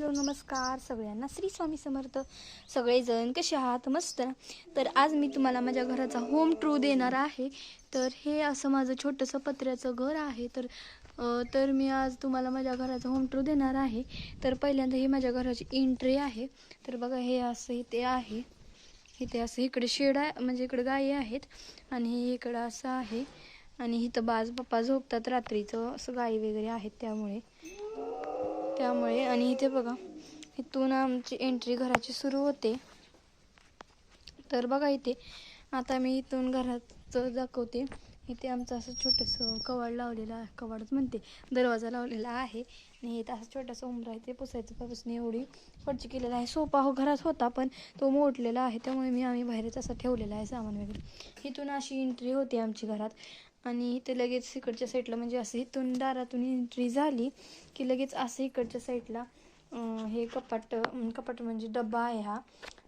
नमस्कार सगळ्यांना, श्री स्वामी समर्थ. सगळेजण कसे आहात? मस्त ना. तर आज मी तुम्हाला माझ्या घराचा होम टूर देणार आहे. तर हे असं माझं छोटंसं पत्र्याचं घर आहे. तर मी आज तुम्हाला माझ्या घराचा होम टूर देणार आहे. तर पहिल्यांदा ही माझ्या घराची एंट्री आहे. तर बघा, हे असं इथे आहे. इथे असं इकडे शेड आहे, म्हणजे इकडे गायी आहेत आणि इकडं असं आहे. आणि इथं पप्पा झोपतात रात्रीचं, असं गायी वगैरे आहेत त्यामुळे. आणि इथे बघा, इथून आमची एंट्री घराची सुरू होते. तर बघा, इथे आता मी इथून घराचं दाखवते. इथे आमचं असं छोटंसं कवाड लावलेलं आहे, कवाडच म्हणते, दरवाजा लावलेला आहे. आणि इथं असं छोटंसं उंबरा आहे, ते पुसायचं पासून एवढी फरची केलेला आहे. सोफा घरात होता पण तो मोडलेला आहे, त्यामुळे आम्ही बाहेरच असं ठेवलेला आहे सामान वगैरे. इथून अशी एंट्री होती आमची घरात. आणि इथे लगेच इकडच्या साईडला, म्हणजे असं इथून दारातून एंट्री झाली की लगेच असं इकडच्या साईडला हे कपाट म्हणजे डब्बा आहे.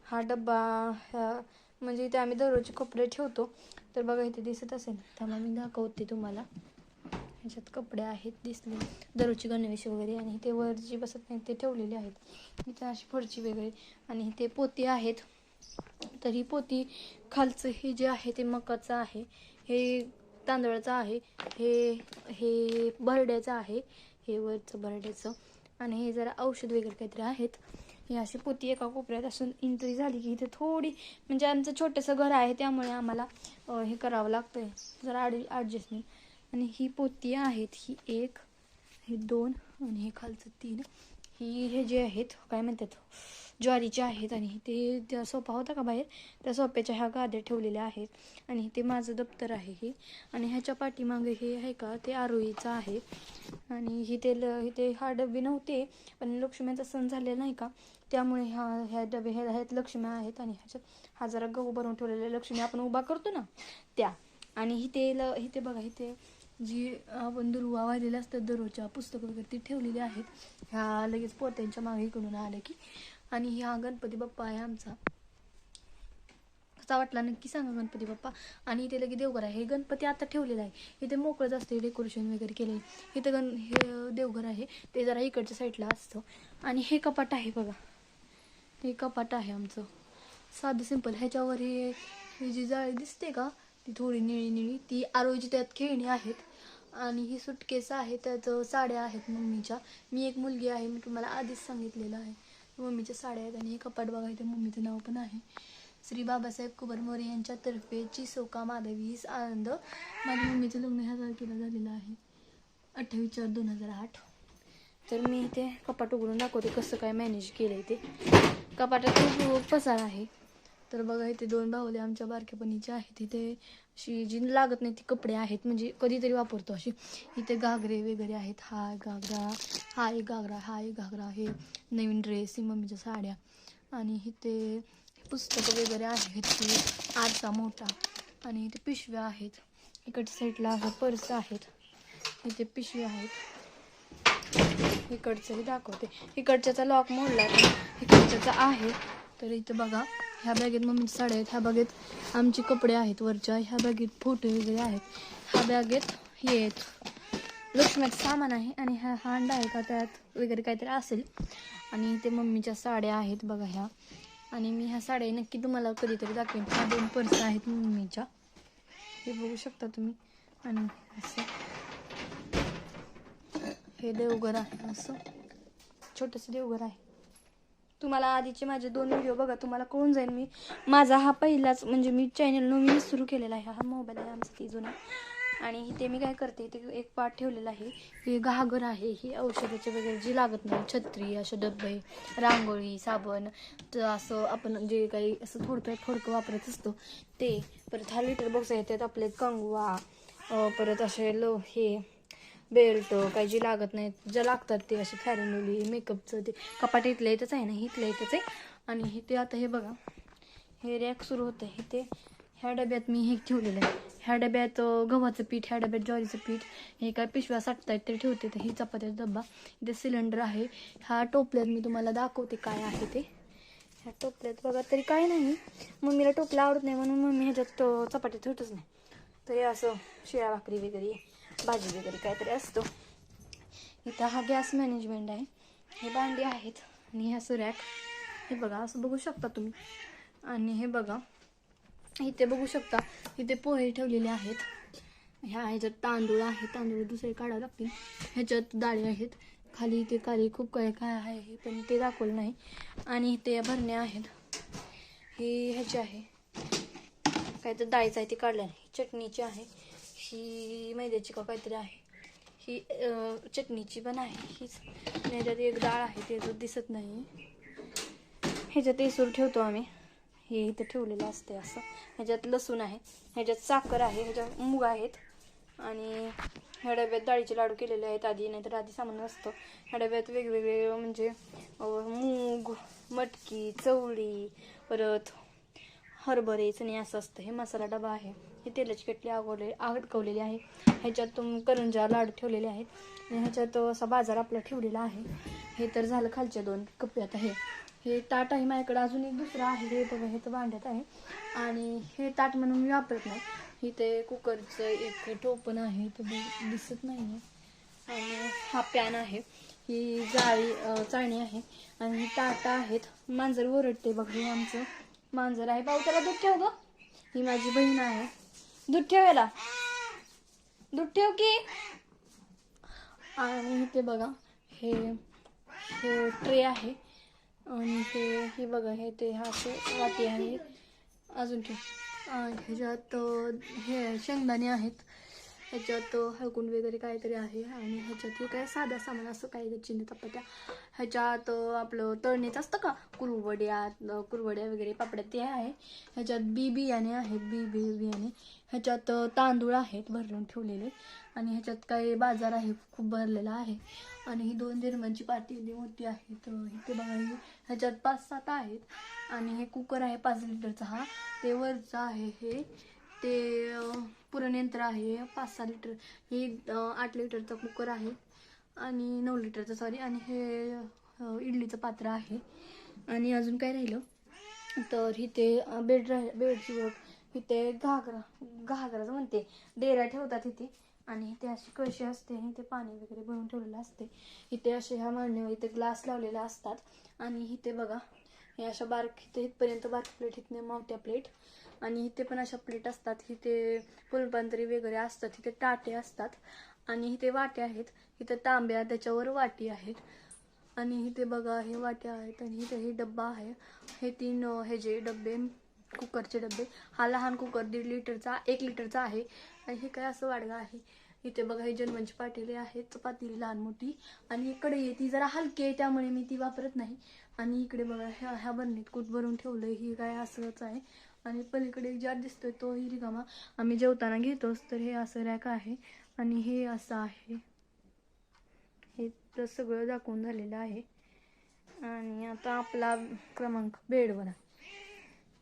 हा डब्बा म्हणजे इथे आम्ही दररोजचे कपडे ठेवतो. तर बघा, इथे दिसत असेल, त्यामुळे मी दाखवते तुम्हाला. ह्याच्यात कपडे आहेत, दिसले दररोजची गणवेश वगैरे. आणि ते वर जी बसत नाही ते ठेवलेले आहेत. इथे अशी फरची वगैरे. आणि ते पोती आहेत. तर ही पोती, खालचं हे जे आहे ते मकाचं आहे, हे तांदळाचं आहे, हे भरड्याचं आहे, हे वरचं भरड्याचं. आणि हे जरा औषध वगैरे काहीतरी आहेत. ही अशी पोती एका कोपऱ्यात असून एंट्री झाली की इथे थोडी, म्हणजे आमचं छोटंसं घर आहे त्यामुळे आम्हाला हे करावं लागतंय जरा ॲडजस्टमेंट. आणि ही पोती आहेत, ही 1, हे 2 आणि हे खालचं 3. हे जे आहेत काय म्हणतात, ज्वारीचे आहेत. आणि ते त्या सोफा होता का बाहेर, त्या सोफ्याच्या ह्या गाद्या ठेवलेल्या आहेत. आणि ते माझं दप्तर आहे हे. आणि ह्याच्या पाठीमागे हे आहे का, ते आरोळीचं आहे. आणि इथे हा डबे नव्हते, पण लक्ष्मीचा सण झालेला नाही का, त्यामुळे ह्या डबे ह्यात लक्ष्मी आहेत. आणि ह्याच्यात हा जरा गहू भरून ठेवलेल्या लक्ष्मी आपण उभा करतो ना त्या. आणि इथे बघा, इथे जी आपण दुर्वा वाहिलेल्या असतात दररोजच्या, पुस्तकं वगैरे ती ठेवलेली आहेत. ह्या लगेच पोत्यांच्या मागे इकडून आलं की. आणि हा गणपती बाप्पा आहे आमचा. कसा वाटला नक्की सांगा गणपती बाप्पा. आणि इथे लगे देवघर आहे. हे गणपती आता ठेवलेला आहे, इथे मोकळंच असते, डेकोरेशन वगैरे केले. इथं हे देवघर आहे, ते जरा इकडच्या साईडला असतं. आणि हे कपाट आहे बघा, हे कपाट आहे आमचं साधं सिंपल. ह्याच्यावर ही जी जाळी दिसते का, ती थोडी निळी ती आरोळीची, त्यात खेळणी आहेत. आणि ही सुटकेस आहे, त्यात साड्या आहेत मम्मीच्या. मी एक मुलगी आहे, मी तुम्हाला आधीच सांगितलेलं आहे, मम्मीच्या साड्या आहेत. आणि हे कपाट बघा, इथे मम्मीचं नाव पण आहे, श्री बाबासाहेब कुबर मोरे यांच्यातर्फे चिसोका माधवी आनंद. माझ्या मम्मीचं लग्न ह्या तारखेला झालेलं आहे, 28/4/2008. तर मी इथे कपाट उघडून दाखवते कसं काय मॅनेज केलं आहे ते. कपाटात खूप पसार आहे. तर बघा, इथे 2 बाहुले आमच्या बारकेपणीचे आहेत. इथे अशी जी लागत नाही ती कपडे आहेत, म्हणजे कधीतरी वापरतो अशी. इथे घागरे वगैरे आहेत, हा एक घागरा, हे नवीन ड्रेस, ही मम्मीच्या साड्या. आणि इथे पुस्तकं वगैरे आहेत, ती आरसा मोठा. आणि इथे पिशव्या आहेत, इकडच्या साईडला पर्स आहेत, इथे पिशव्या आहेत. इकडचंही दाखवते, इकडच्याचा लॉक मोडला, इकडच्याचा आहे. तर इथं बघा, ह्या बॅगेत मम्मीच्या साड्या आहेत, ह्या बॅगेत आमचे कपडे आहेत वरच्या, ह्या बॅगेत फोटो वगैरे आहेत, ह्या बॅगेत हे आहेत लक्ष्मीचं सामान आहे. आणि ह्या हांडा आहे का, त्यात वगैरे काहीतरी असेल. आणि इथे मम्मीच्या साड्या आहेत बघा ह्या. आणि मी ह्या साड्या नक्की तुम्हाला कधीतरी दाखवेन. ह्या 2 पर्स आहेत मम्मीच्या, हे बघू शकता तुम्ही. आणि असं हे देवघर आहे, असं छोटंसं देवघर आहे. तुम्हाला आधीचे माझे 2 व्हिडिओ बघा, तुम्हाला कळून जाईल. माझा हा पहिलाच, म्हणजे मी चॅनल नवीन सुरू केलेला आहे. हा मोबाईल आहे आमचा ती जुना. आणि इथे मी काय करते, ते एक पाट ठेवलेला आहे, हे घागर आहे, ही औषधाचे वगैरे जी लागत नाही, छत्री, असे डब्बे, रांगोळी, साबण, तर असं आपण जे काही असं थोडकं वापरत असतो ते. परत हा लिटर बॉक्स आहे, त्यात आपले कंगवा, परत असे हे बेल्ट, काही जे लागत नाहीत, ज्या लागतात ते, असे फॅरनली मेकअपचं ते कपाट इथलं इथंच आहे ना, इथलं इथंच आहे. आणि ते आता हे बघा, हे रॅक सुरू होतं. इथे ह्या डब्यात मी हे ठेवलेलं आहे, ह्या डब्यात गव्हाचं पीठ, ह्या डब्यात ज्वारीचं पीठ, हे काय पिशव्या साठतायत ते ठेवते. तर ही चपात्याचा डब्बा, इथे सिलेंडर आहे. ह्या टोपल्यात मी तुम्हाला दाखवते काय आहे ते. ह्या टोपल्यात बघा, तरी काय नाही, मम्मीला टोपला आवडत नाही म्हणून मम्मी ह्याच्यात चपात्या ठेवतच नाही. तर हे असं शिळ्या भाकरी वगैरे, भाजी वगैरे काहीतरी असतो. इथं हा गॅस मॅनेजमेंट आहे, हे भांडी आहेत. आणि हे असं रॅक, हे बघा असं बघू शकता तुम्ही. आणि हे बघा इथे बघू शकता, इथे पोहे ठेवलेले आहेत. ह्याच्यात तांदूळ आहे, तांदूळ दुसरे काढावे लागतील. ह्याच्यात डाळी आहेत, खाली इथे खाली खूप काय काय आहे पण ते दाखवलं नाही. आणि इथे भरण्या आहेत, हे ह्याचे आहे काय तर डाळीचं आहे ते काढलं नाही. चटणीची आहे, ही मैद्याची का काहीतरी आहे, ही चटणीची पण आहे हीच. ह्याच्यात एक डाळ आहे ते दिसत नाही. ह्याच्यात एसूर ठेवतो आम्ही, हे इथं ठेवलेलं असते असं. ह्याच्यात लसूण आहे, ह्याच्यात साखर आहे, ह्याच्यात मूग आहेत. आणि ह्या डब्यात डाळीचे लाडू केलेले आहेत आधी, नाहीतर आधी सामान असतं. ह्या डब्यात वेगवेगळे म्हणजे मूग, मटकी, चवळी, परत हरभरे, चणे असं असतं. हे मसाला डबा आहे, हे तेलाची केटली अडकवलेली आहे. ह्याच्यात करंजा लाडू ठेवलेले आहेत. आणि ह्याच्यात असा बाजार आपला ठेवलेला आहे. हे तर झालं खालच्या 2 कप्प्यात आहे. हे ताट आहे माझ्याकडे, अजून एक दुसरं आहे, हे बघा हे तर भांड्यात आहे. आणि हे ताट म्हणून मी वापरत नाही. इथे कुकरचं एक टोपण आहे, तर दिसत नाही आहे. आणि हा पॅन आहे, ही चाळणी आहे. आणि ही ताटं आहेत. मांजर ओरडते बघ, हे आमचं मांजर आहे. भाऊ त्याला दूध ठेव ग, ही माझी बहीण आहे. दूध ठेवायला, दूध ठेव की. आणि इथे बघा हे ट्रे आहे. आणि हे बघा हे ते हा वाटी आहे. अजून ह्याच्यात हे शेंगदाणे आहेत, ह्याच्यात हळकुंड वगैरे काहीतरी आहे. आणि ह्याच्यात हे काय साधा सामान असं काही चिन्ह चपात्या. ह्याच्यात आपलं तळणीचं असतं का, कुरवड्या वगैरे पापड्या ते आहे. ह्याच्यात बियाणे आहेत, बियाणे. ह्याच्यात तांदूळ आहेत भरून ठेवलेले. आणि ह्याच्यात काही बाजार आहे खूप भरलेला आहे. आणि ही 2 निर्मांची पातेली मोठी आहे. तर इथे बघा ह्याच्यात 5-7 आहेत. आणि हे कुकर आहे 5 लिटरचा, हा ते वरचं आहे. हे ते पुरणयंत्र आहे 5-6 लिटर. हे 8 लिटरचा कुकर आहे आणि 9 लिटरचं सॉरी. आणि हे इडलीचं पात्र आहे. आणि अजून काय राहिलं तर इथे बेडची वर इथे घागराचं म्हणते डेरा ठेवतात इथे. आणि इथे अशी कळशी असते, इथे पाणी वगैरे भरून ठेवलेलं असते. इथे असे ह्या मांडणीवर इथे ग्लास लावलेला असतात. आणि इथे बघा हे अशा इथपर्यंत बारकी प्लेट, इथने मोठ्या प्लेट. आणि इथे पण अशा प्लेट असतात. इथे फुलपांतरी वगैरे असतात, इथे ताटे असतात. आणि इथे वाट्या आहेत, इथे तांब्या त्याच्यावर वाटी आहेत. आणि इथे बघा हे वाट्या आहेत. आणि इथे हे डब्बा आहे, हे 3 हे जे डब्बे कुकरचे डब्बे. हा लहान कुकर 1.5 लिटरचा 1 लिटरचा आहे. आणि हे काय असं वाडगा आहे. इथे बघा हे जन्मांची पातेली आहेत, चपाती लहान मोठी. आणि इकडे ती जरा हलकी आहे त्यामुळे मी ती वापरत नाही. आणि इकडे बघा ह्या बरणीत कूट भरून ठेवलंय, ही काय असंच आहे. आणि पलीकडे एक जार दिसतोय तो ही रिकामा, आम्ही जेवताना घेतोच. तर हे असं रॅक आहे. आणि हे असं आहे, हे तर सगळं दाखवून झालेलं आहे. आणि आता आपला क्रमांक बेडवर.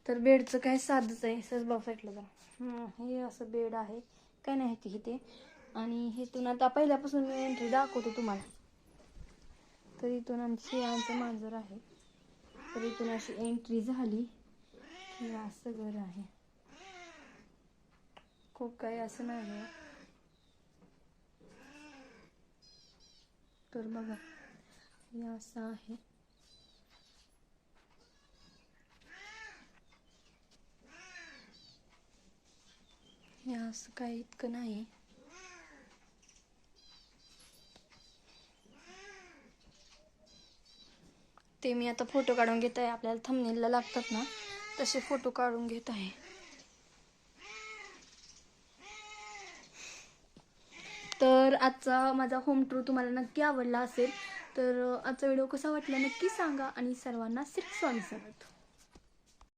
तर बेडचं काय साधच आहे, सहज साईडला जरा हे असं बेड आहे, काय नाही ती इथे. आणि इथून आता पहिल्यापासून मी एंट्री दाखवते तुम्हाला. तर इथून आमचं मांजर आहे. तर इथून अशी एंट्री झाली की असं घर आहे, खूप काही असं नाही. तर बघा हे असं आहे. हे असं काही इतकं नाही. ते मी आता फोटो काढून घेत आहे, आपल्याला थंबनेलला लागतात ना तसे फोटो काढून घेत आहे. तर आजचा माझा होम टूर तुम्हाला नक्की आवडला असेल. तर आजचा व्हिडिओ कसा वाटला नक्की सांगा. आणि सर्वांना श्री स्वामी समर्थ.